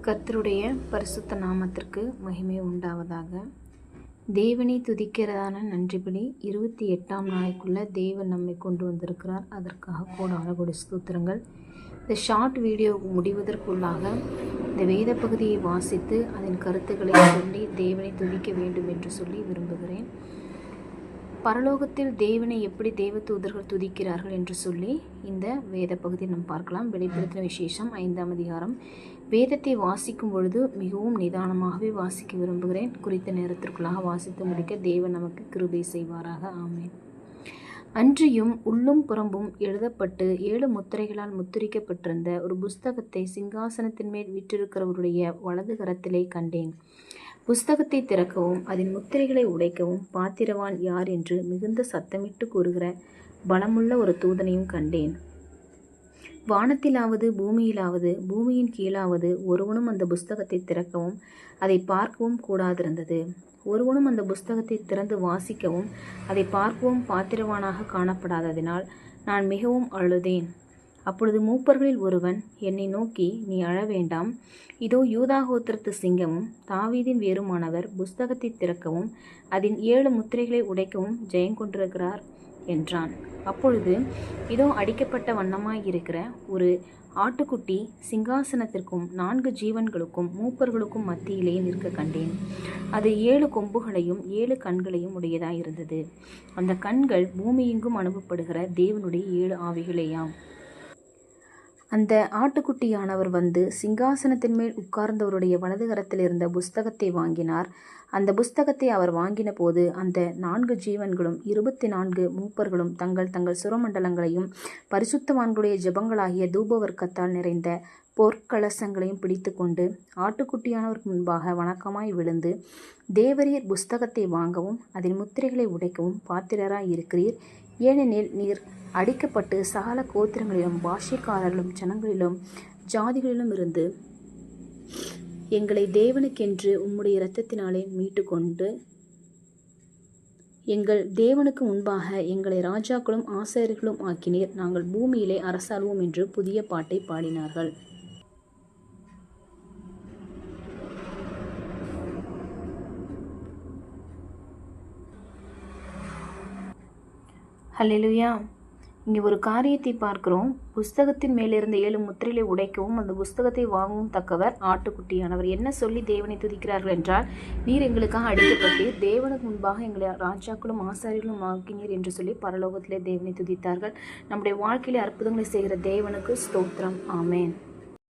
கர்த்தருடைய பரிசுத்த நாமத்திற்கு மகிமை உண்டாவதாக. தேவனை துதிக்கிறதான நன்றிபலி 28ஆம் நாளைக்குள்ள தேவன் நம்மை கொண்டு வந்திருக்கிறார். அதற்காக கோடான ஸ்தோத்திரங்கள். இந்த ஷார்ட் வீடியோ முடிவதற்குள்ளாக இந்த வேத பகுதியை வாசித்து அதன் கருத்துக்களை சொல்லி தேவனை துதிக்க வேண்டும் என்று சொல்லி விரும்புகிறேன். பரலோகத்தில் தேவனை எப்படி தேவ தூதர்கள் துதிக்கிறார்கள் என்று சொல்லி இந்த வேத பகுதியை நாம் பார்க்கலாம். வெளிப்படுத்தின விசேஷம் 5ஆம் அதிகாரம். வேதத்தை வாசிக்கும் பொழுது மிகவும் நிதானமாகவே வாசிக்க விரும்புகிறேன். குறித்த நேரத்திற்குள்ளாக வாசித்து முடிக்க தேவன் நமக்கு கிருபை செய்வாராக. ஆமென். அன்றியும் உள்ளும் புறம்பும் எழுதப்பட்டு 7 முத்திரைகளால் முத்திரிக்கப்பட்டிருந்த ஒரு புஸ்தகத்தை சிங்காசனத்தின் மேல் வீற்றிருக்கிறவருடைய வலது கரத்திலே கண்டேன். புஸ்தகத்தை திறக்கவும் அதன் முத்திரைகளை உடைக்கவும் பாத்திரவான் யார் என்று மிகுந்த சத்தமிட்டு கூறுகிற பலமுள்ள ஒரு தூதனையும் கண்டேன். வானத்திலாவது பூமியிலாவது பூமியின் கீழாவது ஒருவனும் அந்த புஸ்தகத்தை திறக்கவும் அதை பார்க்கவும் கூடாதிருந்தது. ஒருவனும் அந்த புஸ்தகத்தை திறந்து வாசிக்கவும் அதை பார்க்கவும் பாத்திரவானாக காணப்படாததினால் நான் மிகவும் அழுதேன். அப்பொழுது மூப்பர்களில் ஒருவன் என்னை நோக்கி, நீ அழ வேண்டாம், இதோ யூதா கோத்திரத்து சிங்கமும் தாவீதின் வேருமானவர் புஸ்தகத்தை திறக்கவும் அதன் 7 முத்திரைகளை உடைக்கவும் ஜெயங்கொண்டிருக்கிறார் என்றான். அப்பொழுது இதோ அடிக்கப்பட்ட வண்ணமாயிருக்கிற ஒரு ஆட்டுக்குட்டி சிங்காசனத்திற்கும் 4 ஜீவன்களுக்கும் மூப்பர்களுக்கும் மத்தியிலே நிற்க கண்டேன். அது 7 கொம்புகளையும் 7 கண்களையும் உடையதாயிருந்தது. அந்த கண்கள் பூமியெங்கும் அனுப்பப்படுகிற தேவனுடைய 7 ஆவிகளேயாம். அந்த ஆட்டுக்குட்டியானவர் வந்து சிங்காசனத்தின் மேல் உட்கார்ந்தவருடைய வலது கரத்தில் இருந்த புஸ்தகத்தை வாங்கினார். அந்த புஸ்தகத்தை அவர் வாங்கின போது அந்த 4 ஜீவன்களும் 24 மூப்பர்களும் தங்கள் தங்கள் சுரமண்டலங்களையும் பரிசுத்தவான்களுடைய ஜெபங்களாகிய தூபவர்க்கத்தால் நிறைந்த பொற்கலசங்களையும் பிடித்து கொண்டு ஆட்டுக்குட்டியானவருக்கு முன்பாக வணக்கமாய் விழுந்து, தேவரீர் புஸ்தகத்தை வாங்கவும் அதன் முத்திரைகளை உடைக்கவும் பாத்திரராய் இருக்கிறீர். ஏனெனில் நீர் அடிக்கப்பட்டு சகல கோத்திரங்களிலும் பாஷைக்காரர்களும் ஜனங்களிலும் ஜாதிகளிலும் இருந்து எங்களை தேவனுக்கென்று உம்முடைய இரத்தத்தினாலே மீட்டு கொண்டு எங்கள் தேவனுக்கு முன்பாக எங்களை ராஜாக்களும் ஆசாரியர்களும் ஆக்கினீர். நாங்கள் பூமியிலே அரசாள்வோம் என்று புதிய பாட்டை பாடினார்கள். ஹல்லேலூயா. இங்கே ஒரு காரியத்தை பார்க்கிறோம். புஸ்தகத்தின் மேலிருந்த 7 முத்திரைகளை உடைக்கவும் அந்த புஸ்தகத்தை வாங்கவும் தக்கவர் ஆட்டுக்குட்டியானவர். என்ன சொல்லி தேவனை துதிக்கிறார்கள் என்றால், நீர் எங்களுக்காக அடிக்கப்பட்டீர், தேவனுக்கு முன்பாக எங்களை ராஜாக்களும் ஆசாரியர்களும் ஆக்கினீர் என்று சொல்லி பரலோகத்திலே தேவனை துதித்தார்கள். நம்முடைய வாழ்க்கையிலே அற்புதங்களை செய்கிற தேவனுக்கு ஸ்தோத்திரம். ஆமேன்.